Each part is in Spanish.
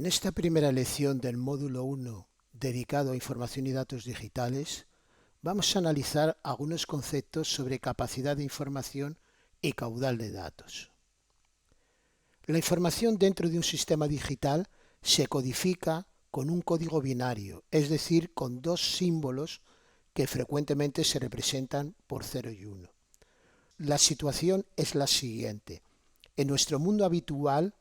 En esta primera lección del módulo 1 dedicado a información y datos digitales, vamos a analizar algunos conceptos sobre capacidad de información y caudal de datos. La información dentro de un sistema digital se codifica con un código binario, es decir, con dos símbolos que frecuentemente se representan por 0 y 1. La situación es la siguiente. En nuestro mundo habitual,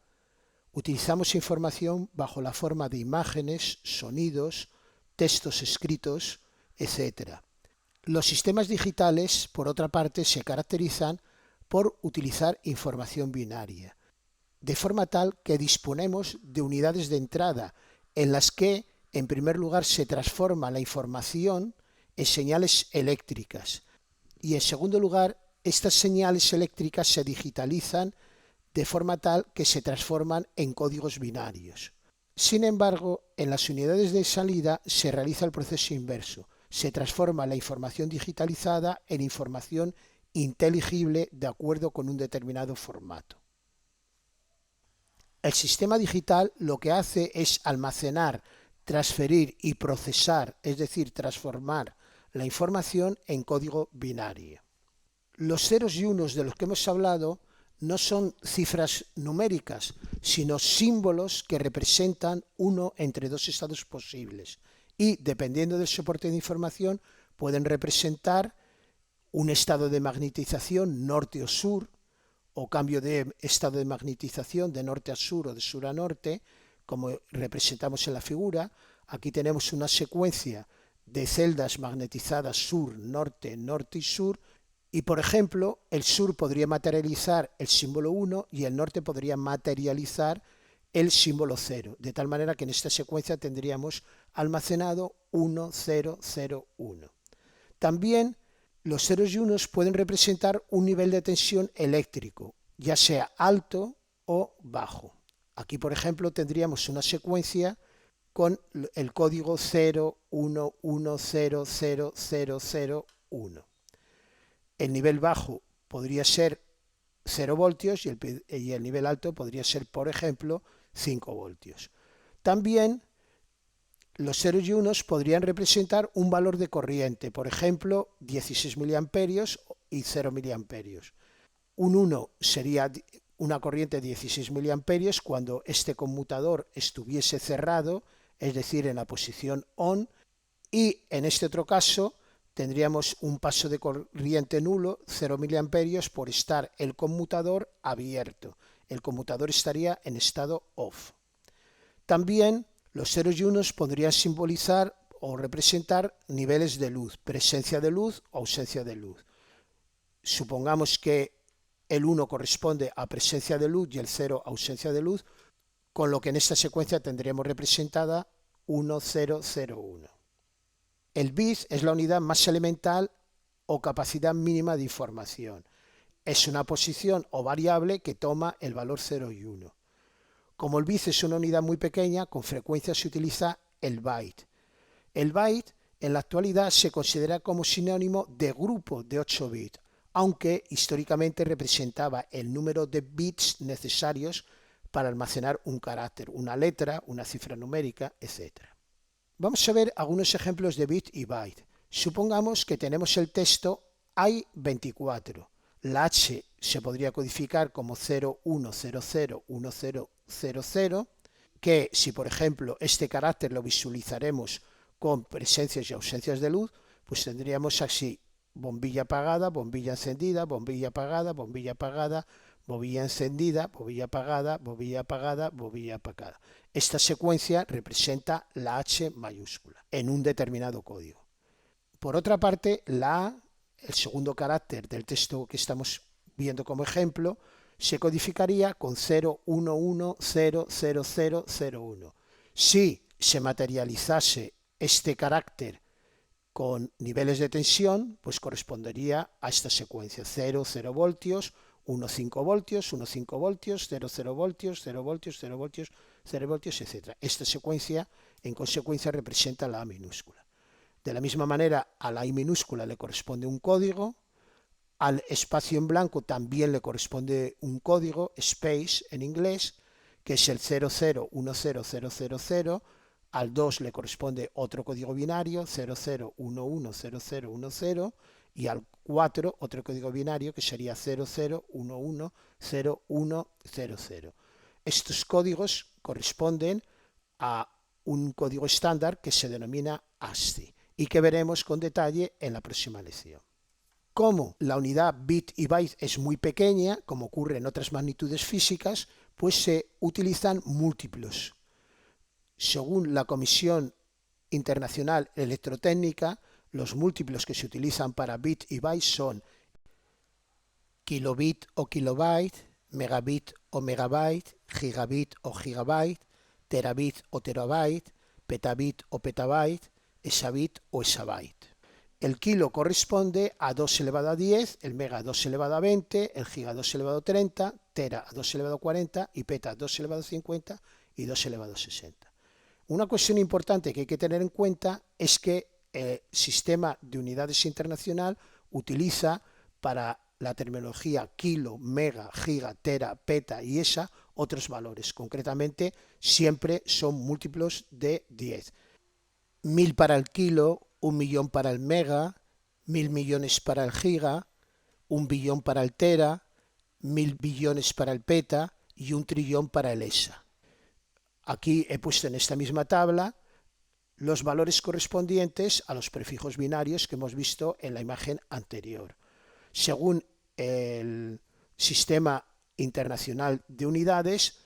utilizamos información bajo la forma de imágenes, sonidos, textos escritos, etc. Los sistemas digitales, por otra parte, se caracterizan por utilizar información binaria, de forma tal que disponemos de unidades de entrada en las que, en primer lugar, se transforma la información en señales eléctricas y, en segundo lugar, estas señales eléctricas se digitalizan de forma tal que se transforman en códigos binarios. Sin embargo, en las unidades de salida se realiza el proceso inverso. Se transforma la información digitalizada en información inteligible de acuerdo con un determinado formato. El sistema digital lo que hace es almacenar, transferir y procesar, es decir, transformar la información en código binario. Los ceros y unos de los que hemos hablado no son cifras numéricas, sino símbolos que representan uno entre dos estados posibles y, dependiendo del soporte de información, pueden representar un estado de magnetización norte o sur, o cambio de estado de magnetización de norte a sur o de sur a norte, como representamos en la figura. Aquí tenemos una secuencia de celdas magnetizadas sur, norte, norte y sur, y por ejemplo, el sur podría materializar el símbolo 1 y el norte podría materializar el símbolo 0, de tal manera que en esta secuencia tendríamos almacenado 1, 0, 0, 1. También los ceros y unos pueden representar un nivel de tensión eléctrico, ya sea alto o bajo. Aquí, por ejemplo, tendríamos una secuencia con el código 0, 1, 1, 0, 0, 0, 0, 1. El nivel bajo podría ser 0 voltios y el nivel alto podría ser, por ejemplo, 5 voltios. También los ceros y unos podrían representar un valor de corriente, por ejemplo, 16 miliamperios y 0 miliamperios. Un 1 sería una corriente de 16 miliamperios cuando este conmutador estuviese cerrado, es decir, en la posición on, y en este otro caso tendríamos un paso de corriente nulo, 0 miliamperios, por estar el conmutador abierto. El conmutador estaría en estado off. También los ceros y unos podrían simbolizar o representar niveles de luz, presencia de luz o ausencia de luz. Supongamos que el 1 corresponde a presencia de luz y el 0 ausencia de luz, con lo que en esta secuencia tendríamos representada 1, 0, 0, 1. El bit es la unidad más elemental o capacidad mínima de información. Es una posición o variable que toma el valor 0 y 1. Como el bit es una unidad muy pequeña, con frecuencia se utiliza el byte. El byte en la actualidad se considera como sinónimo de grupo de 8 bits, aunque históricamente representaba el número de bits necesarios para almacenar un carácter, una letra, una cifra numérica, etc. Vamos a ver algunos ejemplos de bit y byte. Supongamos que tenemos el texto hay24. La H se podría codificar como 01001000, que si por ejemplo este carácter lo visualizaremos con presencias y ausencias de luz, pues tendríamos así: bombilla apagada, bombilla encendida, bombilla apagada, bombilla apagada, bombilla encendida, bombilla apagada, bombilla apagada, bombilla apagada. Esta secuencia representa la H mayúscula en un determinado código. Por otra parte, la A, el segundo carácter del texto que estamos viendo como ejemplo, se codificaría con 01100001. Si se materializase este carácter con niveles de tensión, pues correspondería a esta secuencia: 0, 0 voltios, 1, 5 voltios, 1, 5 voltios, 0, 0 voltios, 0 voltios, 0 voltios, 0 voltios, etc. Esta secuencia, en consecuencia, representa la A minúscula. De la misma manera, a la I minúscula le corresponde un código, al espacio en blanco también le corresponde un código, space en inglés, que es el 0010000, al 2 le corresponde otro código binario, 00110010, y al 4 otro código binario que sería 00110100. Estos códigos corresponden a un código estándar que se denomina ASCII y que veremos con detalle en la próxima lección. Como la unidad bit y byte es muy pequeña, como ocurre en otras magnitudes físicas, pues se utilizan múltiplos. Según la Comisión Internacional Electrotécnica, los múltiplos que se utilizan para bit y byte son kilobit o kilobyte, megabit o megabyte, gigabit o gigabyte, terabit o terabyte, petabit o petabyte, exabit o exabyte. El kilo corresponde a 2 elevado a 10, el mega a 2 elevado a 20, el giga a 2 elevado a 30, tera a 2 elevado a 40 y peta a 2 elevado a 50 y 2 elevado a 60. Una cuestión importante que hay que tener en cuenta es que el sistema de unidades internacional utiliza para la terminología kilo, mega, giga, tera, peta y esa otros valores. Concretamente, siempre son múltiplos de 10. 1000 para el kilo, 1.000.000 para el mega, 1.000 millones para el giga, 1 billón para el tera, 1.000 billones para el peta y 1 trillón para el ESA. Aquí he puesto en esta misma tabla los valores correspondientes a los prefijos binarios que hemos visto en la imagen anterior. Según el Sistema Internacional de Unidades,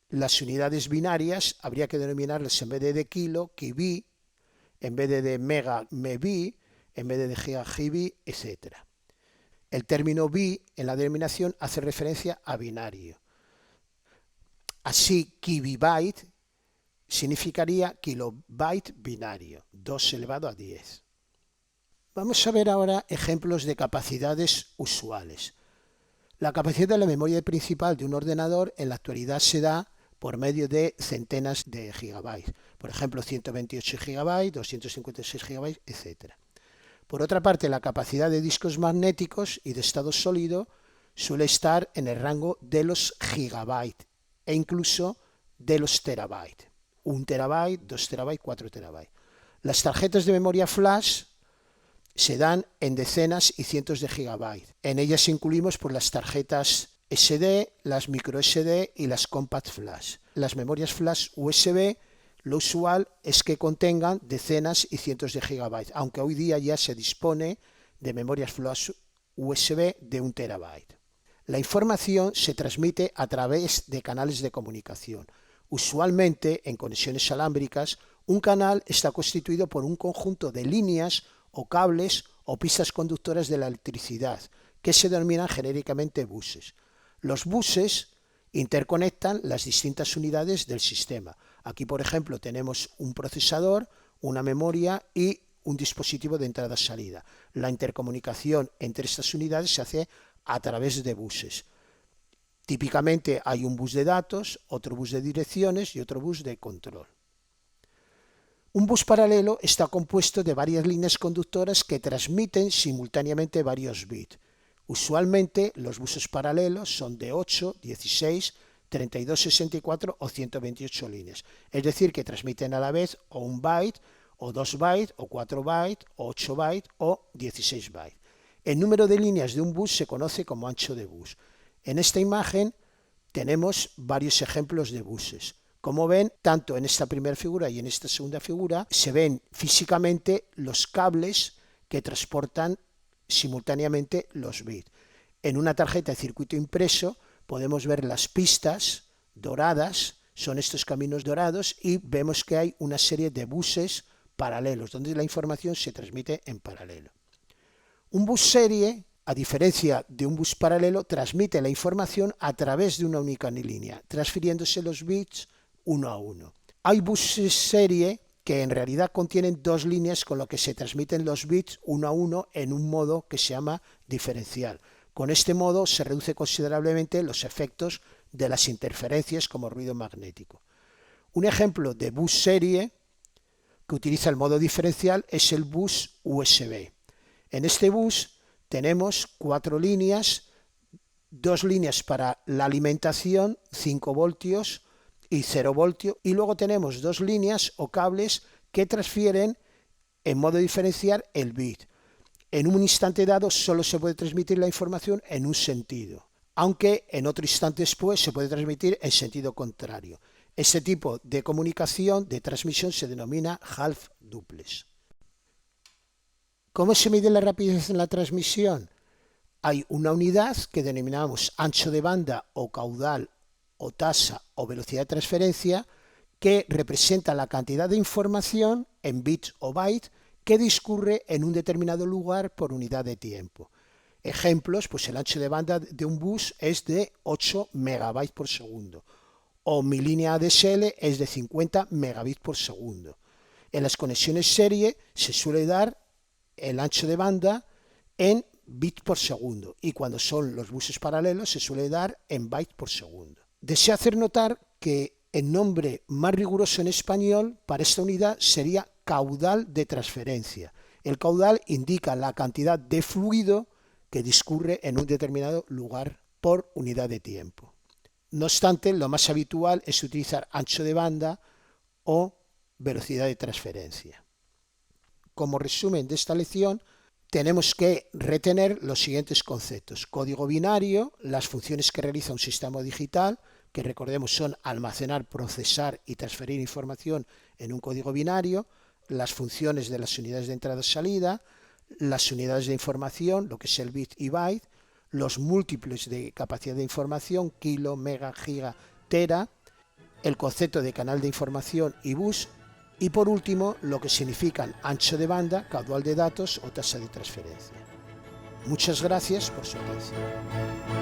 las unidades binarias habría que denominarlas en vez de kilo, kibi, en vez de mega, mebi, en vez de giga, gibi, etc. El término bi en la denominación hace referencia a binario. Así, kibibyte significaría kilobyte binario, 2 elevado a 10. Vamos a ver ahora ejemplos de capacidades usuales. La capacidad de la memoria principal de un ordenador en la actualidad se da por medio de centenas de gigabytes. Por ejemplo, 128 gigabytes, 256 gigabytes, etc. Por otra parte, la capacidad de discos magnéticos y de estado sólido suele estar en el rango de los gigabytes e incluso de los terabytes. 1 terabyte, 2 terabytes, 4 terabytes. Las tarjetas de memoria flash se dan en decenas y cientos de gigabytes. En ellas incluimos pues, las tarjetas SD, las micro SD y las compact flash. Las memorias flash USB, lo usual es que contengan decenas y cientos de gigabytes, aunque hoy día ya se dispone de memorias flash USB de 1 terabyte. La información se transmite a través de canales de comunicación. Usualmente, en conexiones alámbricas, un canal está constituido por un conjunto de líneas o cables o pistas conductoras de la electricidad, que se denominan genéricamente buses. Los buses interconectan las distintas unidades del sistema. Aquí, por ejemplo, tenemos un procesador, una memoria y un dispositivo de entrada-salida. La intercomunicación entre estas unidades se hace a través de buses. Típicamente hay un bus de datos, otro bus de direcciones y otro bus de control. Un bus paralelo está compuesto de varias líneas conductoras que transmiten simultáneamente varios bits. Usualmente los buses paralelos son de 8, 16, 32, 64 o 128 líneas. Es decir, que transmiten a la vez o 1 byte, o 2 bytes, o 4 bytes, o 8 bytes, o 16 bytes. El número de líneas de un bus se conoce como ancho de bus. En esta imagen tenemos varios ejemplos de buses. Como ven, tanto en esta primera figura y en esta segunda figura, se ven físicamente los cables que transportan simultáneamente los bits. En una tarjeta de circuito impreso podemos ver las pistas doradas, son estos caminos dorados, y vemos que hay una serie de buses paralelos, donde la información se transmite en paralelo. Un bus serie, a diferencia de un bus paralelo, transmite la información a través de una única línea, transfiriéndose los bits uno a uno. Hay buses serie que en realidad contienen dos líneas, con lo que se transmiten los bits uno a uno en un modo que se llama diferencial. Con este modo se reduce considerablemente los efectos de las interferencias como ruido magnético. Un ejemplo de bus serie que utiliza el modo diferencial es el bus USB. En este bus tenemos 4 líneas, 2 líneas para la alimentación, 5 voltios, y 0 voltio, y luego tenemos dos líneas o cables que transfieren en modo diferencial el bit. En un instante dado solo se puede transmitir la información en un sentido, aunque en otro instante después se puede transmitir en sentido contrario. Este tipo de comunicación, de transmisión, se denomina half duplex. ¿Cómo se mide la rapidez en la transmisión? Hay una unidad que denominamos ancho de banda o caudal o tasa o velocidad de transferencia, que representa la cantidad de información en bits o bytes que discurre en un determinado lugar por unidad de tiempo. Ejemplos, pues el ancho de banda de un bus es de 8 megabytes por segundo, o mi línea ADSL es de 50 megabits por segundo. En las conexiones serie se suele dar el ancho de banda en bits por segundo, y cuando son los buses paralelos se suele dar en bytes por segundo. Deseo hacer notar que el nombre más riguroso en español para esta unidad sería caudal de transferencia. El caudal indica la cantidad de fluido que discurre en un determinado lugar por unidad de tiempo. No obstante, lo más habitual es utilizar ancho de banda o velocidad de transferencia. Como resumen de esta lección, tenemos que retener los siguientes conceptos: código binario, las funciones que realiza un sistema digital, que recordemos son almacenar, procesar y transferir información en un código binario, las funciones de las unidades de entrada y salida, las unidades de información, lo que es el bit y byte, los múltiples de capacidad de información, kilo, mega, giga, tera, el concepto de canal de información y bus, y por último lo que significan ancho de banda, caudal de datos o tasa de transferencia. Muchas gracias por su atención.